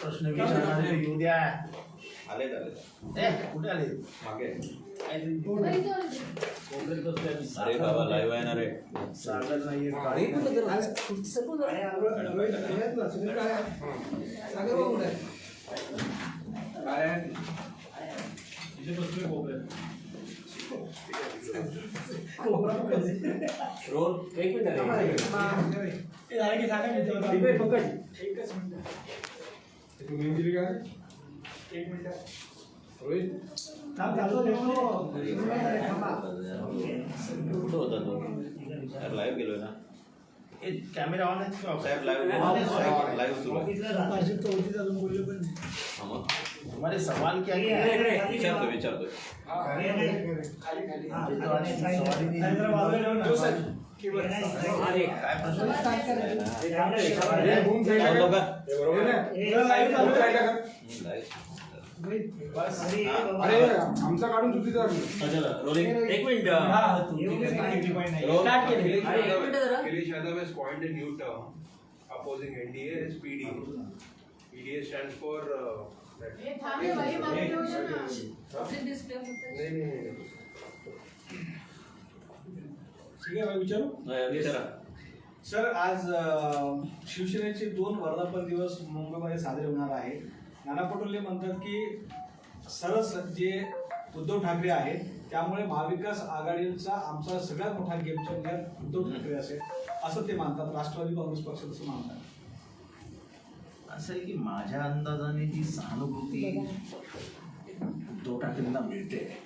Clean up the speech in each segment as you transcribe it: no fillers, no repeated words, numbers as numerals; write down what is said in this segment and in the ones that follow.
प्रश्न विचारणारे येऊ द्या. आले कुठे आले मागे. अरे बाबा लाईव्ह आहे ना रे. सागर नाहीये रोल एक मिनिट कुठं होता तो लाईव्ह गेलोय ना. कॅमेरा ऑन आहे साहेब लाईव्ह सुरू आहे. तुम्हारे सवाल क्या विचारतो आमचा काढून चुकीचा रोलिंग. एक minute. Akhilesh Yadav has coined a new term opposing NDA as PD. PDA stands for विचारा. सर, आज शिवसेनेचे 2 वर्धापन दिवस मुंबईमध्ये साजरे होणार आहे. नाना पटोले म्हणतात की सरस जे उद्धव ठाकरे आहेत त्यामुळे महाविकास आघाडीचा आमचा सगळ्यात मोठा गेम चेंजर उद्धव ठाकरे असेल असं ते मानतात. राष्ट्रवादी काँग्रेस पक्ष तसं मानतात. असं आहे की माझ्या अंदाजाने जी सहानुभूती उद्धव ठाकरेंना मिळते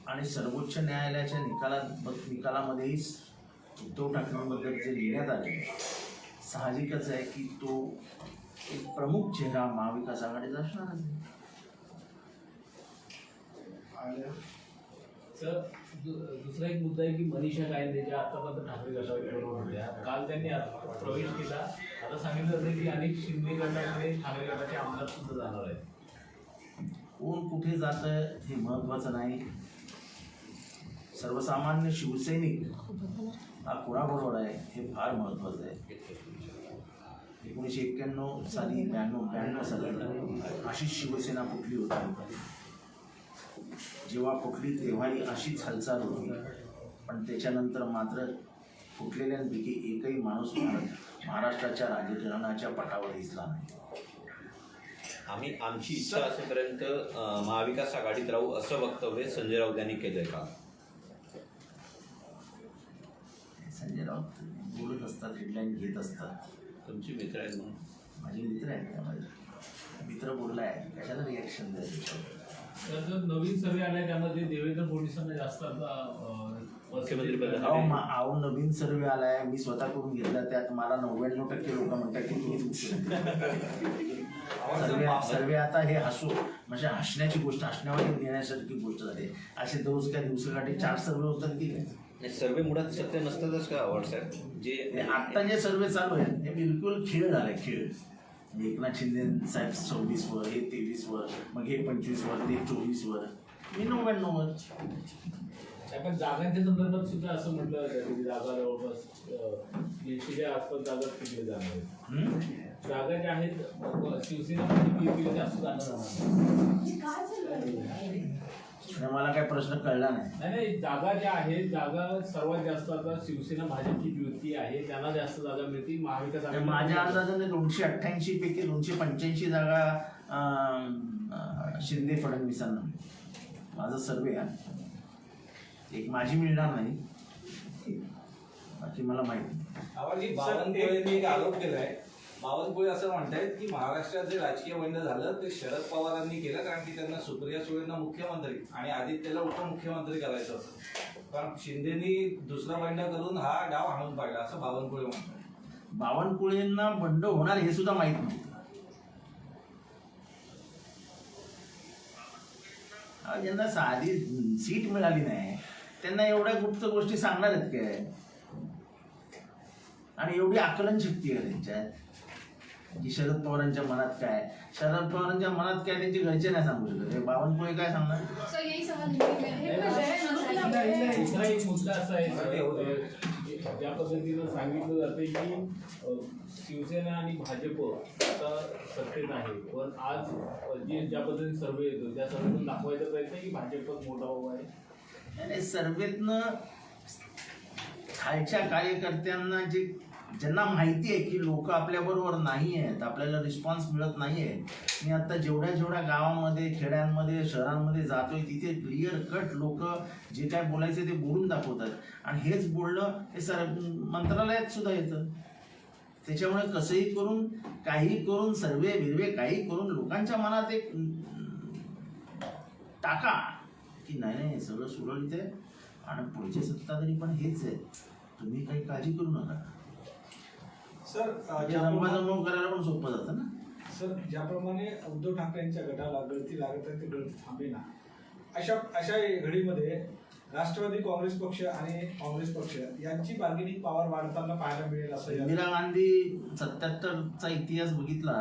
आणि सर्वोच्च न्यायालयाच्या निकालामध्येही उद्धव ठाकरेंबद्दल जे लिहिण्यात आले साहजिकच आहे की तो एक प्रमुख चेहरा महाविकास आघाडीचा असणारच आहे. सर, दुसरा एक मुद्दा आहे की मनीषा कायंदे ज्या आतापर्यंत ठाकरे गटाबरोबर होत्या, काल त्यांनी प्रवेश केला. आता सांगितलं जातं की अनेक शिंदे गटाकडे ठाकरे गटाचे आमदार सुद्धा जाणार आहेत. कोण कुठे जातं हे महत्त्वाचं नाही. सर्वसामान्य शिवसैनिक हा कोणाबरोबर आहे हे फार महत्त्वाचं आहे. 1991 साली 92 साली अशीच शिवसेना फुटली होती. जेव्हा फुटली तेव्हाही अशीच हालचाल होती, पण त्याच्यानंतर मात्र फुटलेल्यांपैकी एकही माणूस महाराष्ट्राच्या राजकारणाच्या पटावर दिसला नाही. आमची इच्छा असेपर्यंत महाविकास आघाडीत राहू असं वक्तव्य संजय राऊत यांनी केलंय का? संजय राऊत बोलत असतात, हेडलाईन घेत असतात. तुमची मित्र आहेत म्हणून. माझे मित्र आहेत, त्यामध्ये मित्र बोललाय कशाला रिॲक्शन द्यायचं. तर जो नवीन सर्वे आलाय त्यामध्ये देवेंद्र फडणवीसांना जास्त मुख्यमंत्री पद. अहो नवीन सर्वे आलाय, मी स्वतः करून घेतला. त्यात मला 99% लोक म्हणतात की सर्वे आता हे हसू म्हणजे हसण्याची गोष्ट, हसण्यावर नेण्यासारखी गोष्ट झाली. असे त्या दिवसासाठी 4 सर्वे होतात की सर्वे मुळात सत्य नसतातच का व्हॉट्सॲप जे आत्ता जे सर्वे चालू आहेत हे बिलकुल खेळ झालाय. खेळ एकनाथ शिंदे साहेब 26 वर, हे 23 वर, मग हे 25 वर, ते 24 वर, मी 99 वर. पण जागांच्या संदर्भात सुद्धा असं म्हटलं जातं की जागा जवळपास 80च्या आसपास जागा टिकले जाणार आहेत. जागा ज्या आहेत शिवसेना जास्त जाणार. मला काय प्रश्न कळला नाही. नाही, जागा ज्या आहेत, जागा सर्वात जास्त आता शिवसेना भाजपची युती आहे, त्यांना जास्त जागा मिळतील. महाविकास आघाडी माझ्या अंदाजाने 288 पैकी 285 जागा शिंदे फडणवीसांना. माझा सर्वे आहे. एक माझी मिळणार नाही, बाकी मला माहिती. बावनकुळेंनी एक आरोप केलाय. बावनकुळे असं म्हणतायत की महाराष्ट्रात जे राजकीय बंड झालं ते शरद पवारांनी केलं, कारण की त्यांना सुप्रिया सुळेंना मुख्यमंत्री आणि आदित्यला उपमुख्यमंत्री करायचं होतं. पण शिंदेनी दुसरा बंड करून हा डाव हाणून पाडला असं बावनकुळे म्हणतात. बावनकुळेंना बंड होणार हे सुद्धा माहित नाही. ज्यांना साधी सीट मिळाली नाही त्यांना एवढ्या गुप्त गोष्टी सांगणार आहेत काय? आणि एवढी आकलन शक्ती आहे त्यांच्यात की शरद पवारांच्या मनात काय, शरद पवारांच्या मनात काय त्यांचे घरचे नाही सांगू शकत. हे बावनकुळे काय सांगणार? सर यही सवाल है दुसरा एक मुद्दा असा आहे सर, ज्या पद्धतीनं सांगितलं जाते की शिवसेना आणि भाजप आता सत्तेत आहे, पण आज जे ज्या पद्धतीने सर्वे येतो त्या सर्वेतून दाखवायचा प्रयत्न आहे की भाजपच मोठा भाऊ आहे. आणि सर्वेतनं खालच्या कार्यकर्त्यांना ज्यांना माहिती आहे की लोक आपल्याबरोबर नाही आहेत, आपल्याला रिस्पॉन्स मिळत नाही आहे. मी आता जेवढ्या गावामध्ये, खेड्यांमध्ये, शहरांमध्ये जातोय तिथे क्लिअर कट लोक जे काय बोलायचे ते बोलून दाखवतात. आणि हेच बोलणं हे मंत्रालयात सुद्धा येतं. त्याच्यामुळे कसंही करून, काही करून, सर्वे बिर्वे काही करून लोकांच्या मनात एक टाका की नाही सगळं सुरळीत आहे आणि पुढचे सत्ताधारी पण हेच आहे, तुम्ही काही काळजी करू नका. सर रंगवाजंग करायला पण सोपं जातं ना. सर, ज्याप्रमाणे उद्धव ठाकरे यांच्या गटाला गळती लागत आहे, ती गळती थांबेना. अशा घडीमध्ये राष्ट्रवादी काँग्रेस पक्ष आणि काँग्रेस पक्ष यांची बार्गेनिंग पॉवर वाढताना पाहायला मिळेल असं इंदिरा गांधी 77चा इतिहास बघितला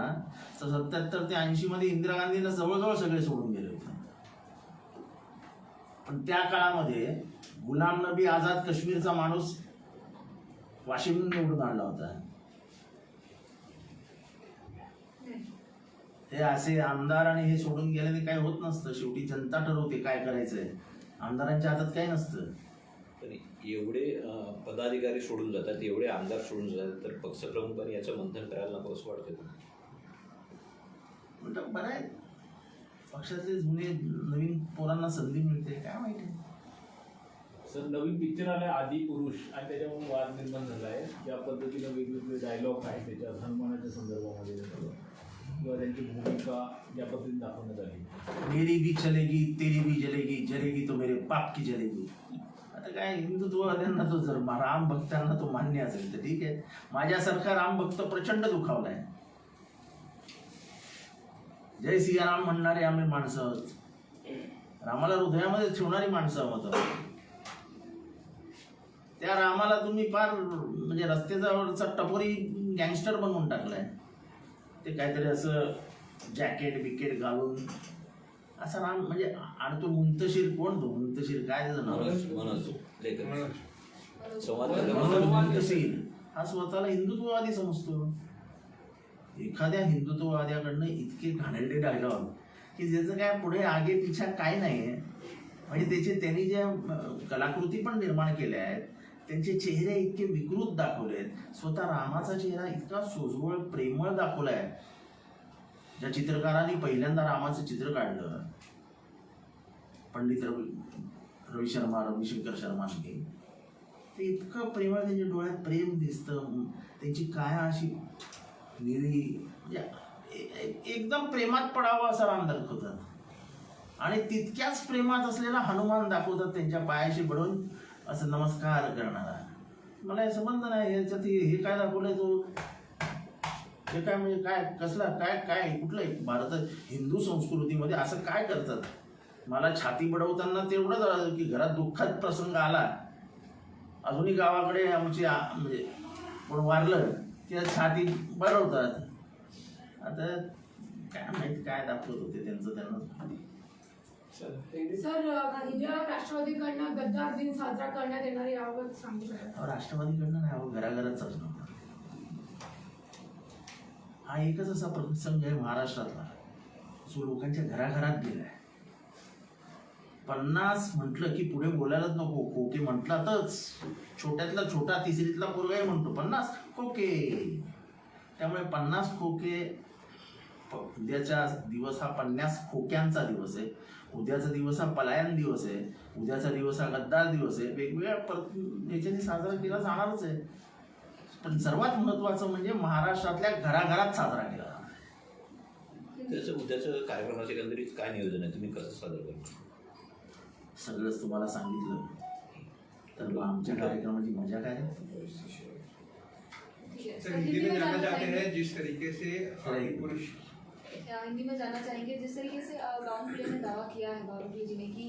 तर 77 ते 80 मध्ये इंदिरा गांधींना जवळजवळ सगळे सोडून गेले होते. पण त्या काळामध्ये गुलाम नबी आझाद काश्मीरचा माणूस वाशिमहून निवडून आणला होता. हे असे आमदार आणि हे सोडून गेल्याने काही होत नसतं. शेवटी जनता ठरवते काय करायचंय, आमदारांच्या हातात काही नसतं. पण एवढे पदाधिकारी सोडून जातात, एवढे आमदार सोडून जातात, तर पक्षप्रमुखांनी याचं मंथन करायला नको असं वाटतं. म्हणतात बरं आहे, पक्षातले जुने नवीन पोरांना संधी मिळते, काय माहिती. सर, नवीन पिक्चर आलाय आदी पुरुष आणि त्याच्यामुळे वाद निर्माण झाला आहे. ज्या पद्धतीनं वेगवेगळे डायलॉग आहेत त्याच्या सन्मानाच्या संदर्भामध्ये किंवा त्यांची भूमिका ज्या पद्धतीने दाखवण्यात आली. मेरी भी चलेगी, तेरी भी जलेगी, जलेगी तो मेरे पाप की जलेगी. आता काय हिंदुत्ववाद्यांना तो जर राम भक्तांना तो मान्य असेल तर ठीक आहे. माझ्यासारखा राम भक्त प्रचंड दुखावलाय. जय सियाराम म्हणणारे आम्ही माणसं आहोत, रामाला हृदयामध्ये ठेवणारी माणसं आहोत. त्या रामाला तुम्ही फार म्हणजे रस्त्यावरचा टपोरी गँगस्टर बनवून टाकलाय. ते काहीतरी असं जॅकेट बिकेट घालून असा राम म्हणजे. आणि तो मुंतशीर कोण, तो मुंतशीर काय त्याचं नाव, मनोज लेखक संवाद मुंतशीर हा स्वतःला हिंदुत्ववादी समजतो. एखाद्या हिंदुत्ववाद्याकडनं इतके घाणेरडे डायलॉग की ज्याचं काय पुढे आगे पिछा काय नाही. म्हणजे त्यांनी ज्या कलाकृती पण निर्माण केल्या आहेत, त्यांचे चेहरे इतके विकृत दाखवलेत. स्वतः रामाचा चेहरा इतका सोजवळ प्रेमळ दाखवलाय. ज्या चित्रकारांनी पहिल्यांदा रामाचं चित्र काढलं, पंडित रवी शर्मा, रविशंकर शर्मांनी, ते इतकं प्रेमळ, त्यांच्या डोळ्यात प्रेम दिसतं, त्यांची काया अशी निळी, म्हणजे एकदम प्रेमात पडावं असं राम दाखवतात. आणि तितक्याच प्रेमात असलेला हनुमान दाखवतात, त्यांच्या पायाशी पडून असं नमस्कार करणारा. मला हे संबंध नाही याच्यात, हे काय दाखवलंय तो, हे काय म्हणजे काय, कसला काय काय कुठलं भारतात हिंदू संस्कृतीमध्ये असं काय करतात. मला छाती बडवताना तेवढंच की घरात दुःखात प्रसंग आला, अजूनही गावाकडे आमची म्हणजे कोण वारलं की छाती बडवतात. आता काय माहिती काय दाखवत होते त्यांचं त्यांना. सर, उद्या राष्ट्रवादीकडनं गद्दार दिन साजरा करण्यात येणार आहे, याबाबत सांगू शकता? राष्ट्रवादीकडनं नाही, घराघरात चालणार. हा एकच असा प्रसंग आहे महाराष्ट्रातला जो लोकांच्या घराघरात गेलाय. 50 म्हटलं की पुढे बोलायलाच नको. खोके म्हटलातच, छोट्यातला छोटा तिसरीतला पोरगाही म्हणतो 50 खोके. त्यामुळे 50 खोके. उद्याचा दिवस हा 50 खोक्यांचा दिवस आहे. उद्याचा दिवस हा पलायन दिवस आहे. उद्याचा दिवस हा गद्दार दिवस आहे. वेगवेगळ्या याच्याने साजरा केला जाणारच आहे. पण सर्वात महत्वाचं म्हणजे महाराष्ट्रातल्या घराघरात साजरा केला जाणार. त्याचं उद्याचं कार्यक्रमाचे एकंदरीत काय नियोजन आहे, तुम्ही कसं साजरं करता? सगळंच तुम्हाला सांगितलं तर मग आमच्या कार्यक्रमाची मजा काय आहे? सर, हिंदी में जानना चाहते हैं जिस तरीके से आदि पुरुष हिंदी में जानना चाहेंगे, जिस तरीके से बावनकुळे ने दावा किया है बावनकुळे जी ने कि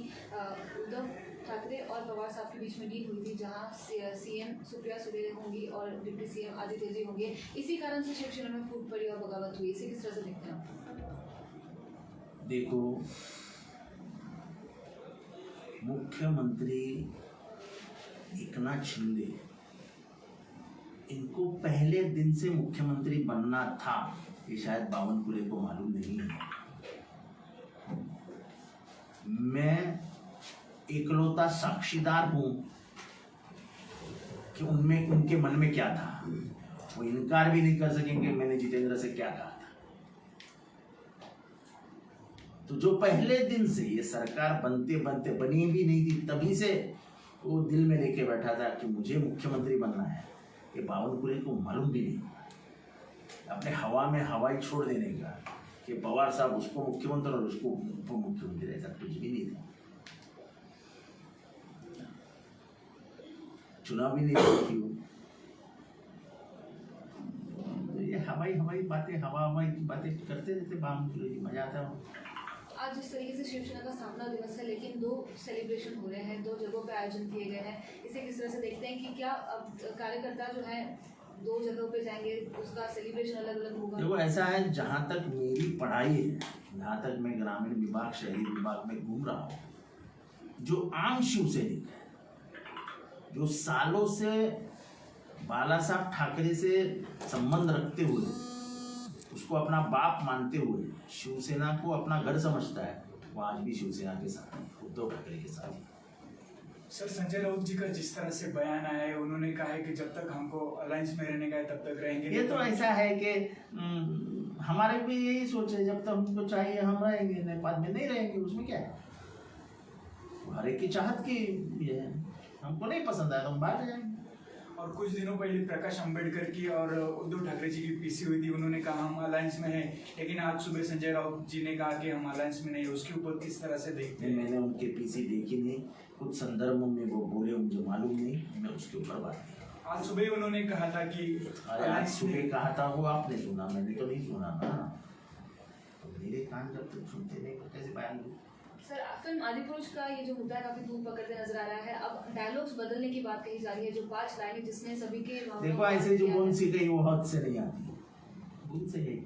उद्धव ठाकरे और पवार साहब के बीच में डील हुई थी, जहां सीएम सुप्रिया सुले होंगी और डिप्टी सीएम आदित्य जी होंगे, इसी कारण से शिवसेना में फूट पड़ी और बगावत हुई, इसे किस तरह से देखते हैं आप? देखो, मुख्यमंत्री एकनाथ शिंदे, इनको पहले दिन से मुख्यमंत्री बनना था, ये शायद बावनकुळे को मालूम नहीं है। मैं इकलौता साक्षीदार हूं कि उनमें उनके मन में क्या था। वो इनकार भी नहीं कर सकेंगे मैंने जितेंद्र से क्या कहा था। तो जो पहले दिन से ये सरकार बनते बनते बनी भी नहीं थी, तभी से वो दिल में लेके बैठा था कि मुझे मुख्यमंत्री बनना है, ये बावनकुळे को मालूम भी नहीं। अपने हवा में हवाई छोड़ देने का कि पवार साहब उसको मुख्यमंत्री और उसको उप मुख्यमंत्री, ऐसा कुछ भी नहीं था। चुनाव भी नहीं थी वो। तो ये हवाई बातें, हवाई की बातें करते रहते बावनकुळे जी, मजा आता है। आज जिस तरीके से शिवसेना का स्थापना दिवस है, लेकिन 2 सेलिब्रेशन हो रहे हैं, 2 जगहों पे आयोजन किए गए हैं, इसे किस तरह से देखते हैं कि क्या अब कार्यकर्ता जो है 2 जगहों पे जाएंगे, उसका सेलिब्रेशन अलग अलग होगा? देखो, ऐसा है, जहाँ तक मेरी पढ़ाई है, जहाँ तक मैं ग्रामीण विभाग, शहरी विभाग में घूम रहा हूँ, जो आम शिवसैनिक है, जो सालों से बाला साहब ठाकरे से संबंध रखते हुए, उसको अपना बाप मानते हुए, शिवसेना को अपना घर समझता है, वो आज भी शिवसेना के साथ है, उद्धव ठाकरे के साथ है। सर, संजय राउत जी का जिस तरह से बयान आया है, उन्होंने कहा है कि जब तक हमको अलायंस में रहने का है तब तक रहेंगे। ये तो ऐसा है कि हमारे भी यही सोच है, जब तक हमको चाहिए हम रहेंगे, नहीं बाद में नहीं रहेंगे, उसमें क्या है। हर एक की चाहत की ये है, हमको नहीं पसंद आया तो हम बाहर जाएंगे। और कुछ दिनों पहले प्रकाश अंबेडकर की और उद्धव ठाकरे जी की पीसी हुई थी, उन्होंने कहा हम अलायंस में हैं, लेकिन आज सुबह संजय राउत जी ने कहा कि हम अलायंस में नहीं, उसके ऊपर किस तरह से देखते हैं? मैंने उनके पीसी देखी नहीं, कुछ संदर्भ में वो बोले मुझे मालूम नहीं, मैं उसके ऊपर बात नहीं। आज सुबह उन्होंने कहा था कि अरे आज सुबह कहा था वो आपने सुना, मैंने तो नहीं सुना ना। तो मेरे कान जब तक सुनते नहीं तो कैसे बयान दूं? सर, फिल्म आदिपुरुष का ये जो मुद्दा है काफी दूर पकड़ते नजर आ रहा है। अब डायलॉग्स बदलने की बात कही जा रही है, जो 5 लाइनें जिसमें सभी के देखो, ऐसे जो बोल सी गई वो हद से नहीं आती, भूल से गई।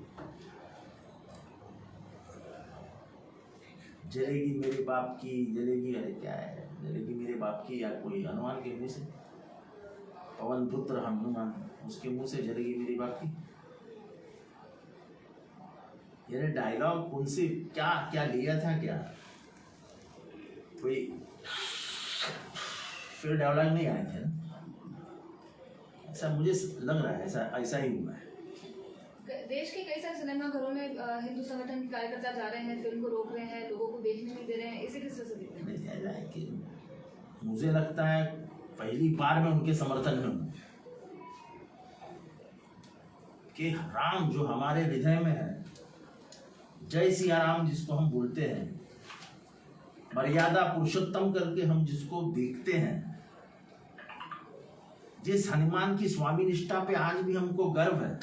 जलेगी मेरे बाप की, जलेगी, अरे क्या है, जलेगी मेरे बाप की, या कोई हनुमान के मुंह से, पवन पुत्र हनुमान, उसके मुंह से जलेगी मेरे बाप की। ये डायलॉग उनसे क्या क्या लिया था, क्या कोई फिर डायलॉग नहीं आए थे ना, ऐसा मुझे लग रहा है, ऐसा ही हुआ है। देश के कई सारे सिनेमा घरों में हिंदू संगठन के कार्यकर्ता जा रहे हैं, फिल्म को रोक रहे हैं, लोगों को देखने नहीं दे रहे हैं, इसे किस तरह से देखते हैं? ऐसा है कि मुझे लगता है पहली बार मैं उनके समर्थन में हूँ कि राम जो हमारे हृदय में है, जय सिया राम जिसको हम बोलते हैं, मर्यादा पुरुषोत्तम करके हम जिसको देखते हैं, जिस हनुमान की स्वामी निष्ठा पे आज भी हमको गर्व है,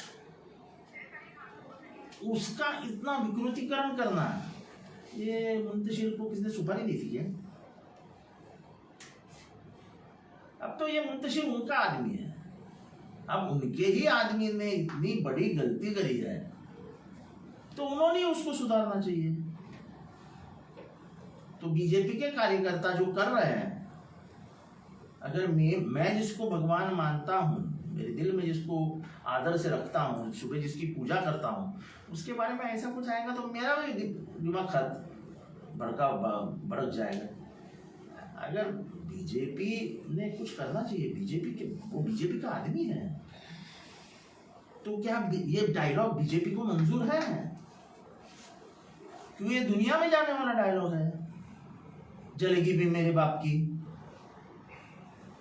उसका इतना विकृतीकरण करना, ये मुंतशिर को किसने सुपारी दी थी क्या? अब तो ये मुंतशिर उनका आदमी है, अब उनके ही आदमी ने इतनी बड़ी गलती करी है तो उन्होंने उसको सुधारना चाहिए। तो बीजेपी के कार्यकर्ता जो कर रहे हैं, अगर मैं जिसको भगवान मानता हूँ, मेरे दिल में जिसको आदर से रखता हूँ, सुबह जिसकी पूजा करता हूँ, उसके बारे में ऐसा कुछ आएगा तो मेरा भी दिमाग भड़क जाएगा। अगर बीजेपी ने कुछ करना चाहिए, वो बीजेपी का आदमी है, तो क्या ये डायलॉग बीजेपी को मंजूर है? क्यों ये दुनिया में जाने वाला डायलॉग है, जलेगी भी मेरे बाप की।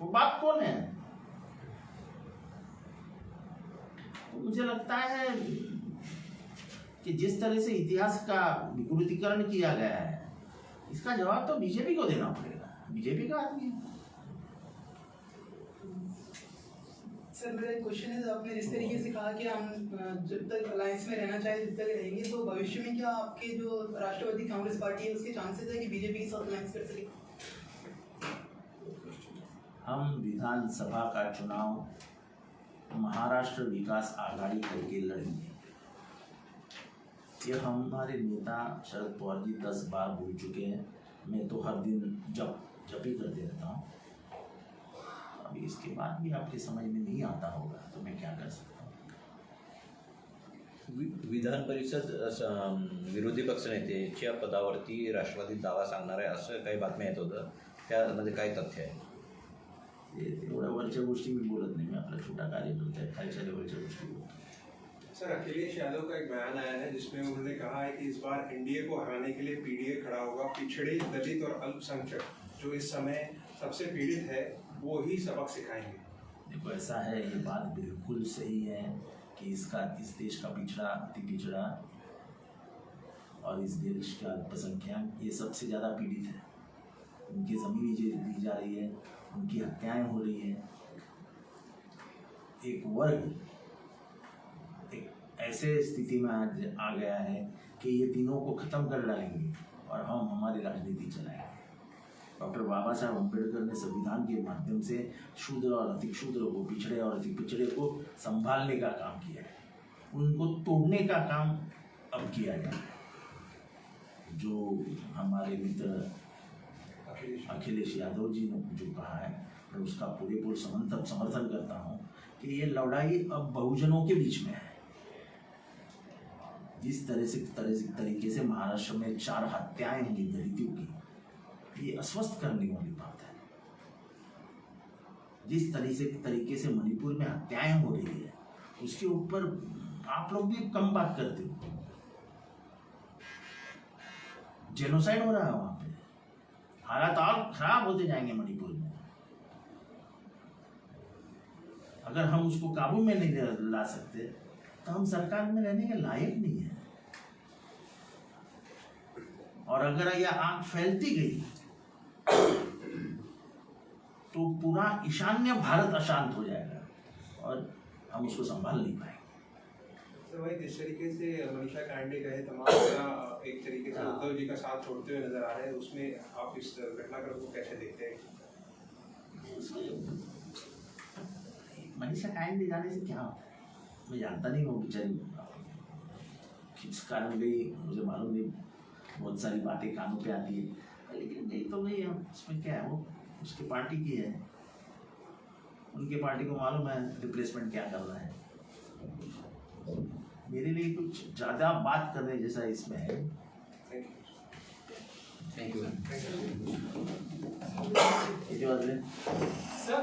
वो बाप कौन है? मुझे लगता है कि जिस तरह से इतिहास का विकृतीकरण किया गया है, इसका जवाब तो बीजेपी को देना पड़ेगा, बीजेपी का आदमी है। सर मेरा एक क्वेश्चन है, आपने जिस तरीके से कहा कि हम जब तक अलायंस में रहना चाहे जब तक रहेंगे, तो भविष्य में क्या आपके जो राष्ट्रवादी कांग्रेस पार्टी है उसके चांसेस है कि बीजेपी के साथ अलायंस कर सके? हम विधानसभा का चुनाव महाराष्ट्र विकास आघाड़ी करके लड़ेंगे। ये हमारे नेता शरद पवार जी 10 बार बोल चुके हैं। मैं तो हर दिन जप ही करते रहता हूँ। अभी इसके बाद भी आपके समझ में नहीं आता होगा तो मैं क्या कर सकता हूँ। विधान परिषद विरोधी पक्षनेत्याच्या पदावरती राष्ट्रवादी दावा सांगणार आहे असं काही बातम्या येत होतं, त्यामध्ये काय तथ्य आहे? एवढ्या वरच्या गोष्टी मी बोलत नाही, मी आपला छोटा कार्यकर्ता आहे, खालच्या लेवलच्या गोष्टी बोलतो। सर अखिलेश यादव का एक बयान आया है जिसमें उन्होंने कहा है कि इस बार एनडीए को हराने के लिए पीडीए खड़ा होगा। पिछड़े, दलित और अल्पसंख्यक जो इस समय सबसे पीड़ित है वो ही सबक सिखाएंगे। देखो ऐसा है, ये बात बिल्कुल सही है कि इस देश का पिछड़ा, अति पिछड़ा और इस देश का अल्पसंख्यक ये सबसे ज़्यादा पीड़ित है। उनकी ज़मीन दी जा रही है, उनकी हत्याएं हो रही है। एक वर्ग एक ऐसे स्थिति में आज आ गया है कि ये तीनों को ख़त्म कर डालेंगे और हम हमारी राजनीति चलाएंगे। डॉक्टर बाबा साहब अम्बेडकर ने संविधान के माध्यम से शूद्र और अति शूद्र को, पिछड़े और अति पिछड़े को संभालने का काम किया है, उनको तोड़ने का काम अब किया जाए। जो हमारे मित्र अखिलेश यादव जी ने जो कहा है, मैं उसका पूरेपूर समर्थन करता हूँ कि ये लड़ाई अब बहुजनों के बीच में है। जिस तरीके से महाराष्ट्र में 4 हत्याएं हुई दलितों की, ये अस्वस्थ करने वाली बात है। जिस तरीके से मणिपुर में हत्याएं हो रही है, उसके ऊपर आप लोग भी कम बात करते हो। जेनोसाइड हो रहा है वहां पे, हालात और खराब होते जाएंगे मणिपुर में। अगर हम उसको काबू में नहीं ला सकते तो हम सरकार में रहने के लायक नहीं है। और अगर यह आग फैलती गई तो पूरा ईशान्य भारत अशांत हो जाएगा और हम उसको संभाल नहीं पाएंगे। तो भाई जिस तरीके से मनीषा कांडे कहे तमाम नेता एक तरीके से उद्धव जी का साथ छोड़ते हुए नजर आ रहे हैं, उसमें आप इस घटनाक्रम को कैसे देखते हैं? मनीषा कांडे जाने से क्या होता है, मैं जानता नहीं वो बेचारी किस कारण गई, मुझे मालूम नहीं। बहुत सारी बातें कानों पे आती है, लेकिन नहीं तो नहीं है, उसमें क्या है, वो उसकी पार्टी की है, उनकी पार्टी को मालूम है रिप्लेसमेंट क्या करना है। मेरे लिए कुछ ज़्यादा बात करने जैसा इसमें है। Thank you. किती वाजले? सर